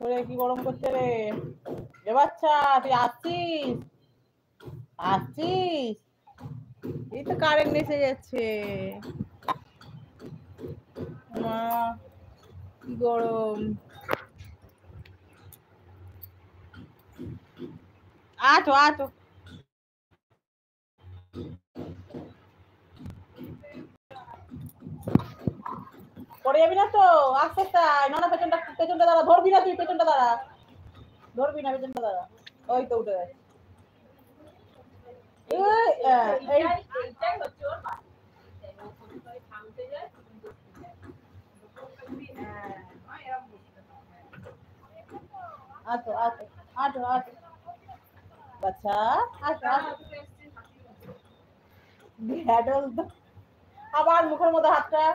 ওরে কি গরম করছে রে এ বাচ্চা, তুই আসছিস আসছিস? এই তো কারেন্ট এসে যাচ্ছে। মা কি গরম। আটো আটো পড়ে যাবি না তো? আস্তে আস্তে নানা পেছনটা পেছনটা দাঁড়া, ধরবি না তুই, পেছনটা দাঁড়া, ধরবি না, পেছনটা দাঁড়া। ওই তো উঠে গেছে। আটো আটো আটো আটো বাচ্চা, আটো আটো। ভ্যাডল তো আবার মুখের মধ্যে হাতটা।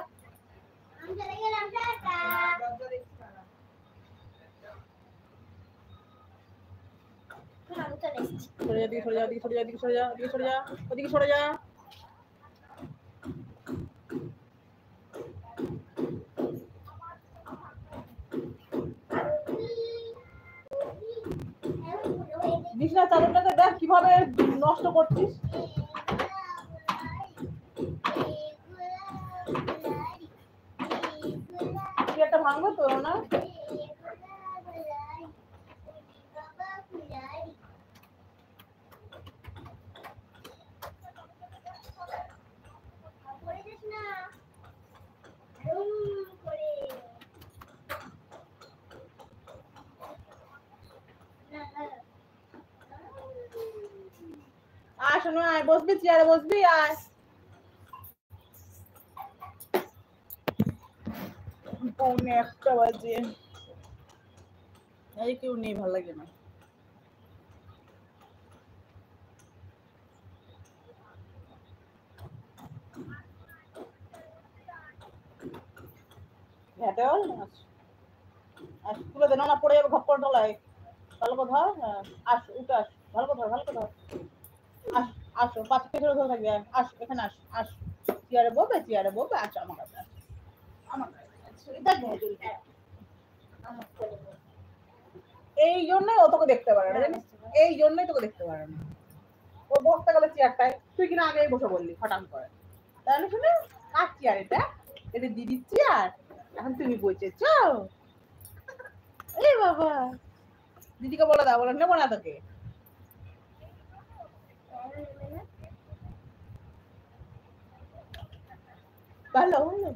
সরে যা, দিকে সরে যা, দিকে সরে যা, দিকে সরে যা, দিকে সরে যা, ওদিকে সরে যা। বিছনা চাদরটাকে দেখ কিভাবে নষ্ট করছিস। কি একটা ভাঙবো তো না? আয় শোনো, আয় বসবি, চেয়ারে বসবি, আয়। পৌনে একটা বাজে, এই কেউ নেই, ভালো লাগে না। ভ্যাটল আস তুলে দে, না পড়ে যাবে ঘপ্পর তলায়। ভালো করে ধর, হ্যাঁ আস, উঠে আস, ভালো করে ধর, ভালো করে ধর। আস, আসো, পাঁচ পেছনে ধরে থাকবে, আস এখানে আস, আস চেয়ারে বসবে, চেয়ারে বসবে, আস আমার কাছে, আস আমার কাছে। এই জন্যই ও তোকে দেখতে পারে না, জানিস? এই জন্যই তোকে দেখতে পারে না। ও বসতে গেলে চেয়ারটায়, তুই কিনা আগেই বসে বললি হঠাৎ করে। তাহলে শুনে কার চেয়ার এটা? এটা দিদির চেয়ার, এখন তুমি বসেছ? এই বাবা, দিদিকে বলে দাও, বলে নেবো না তোকে। ভালো ভালো।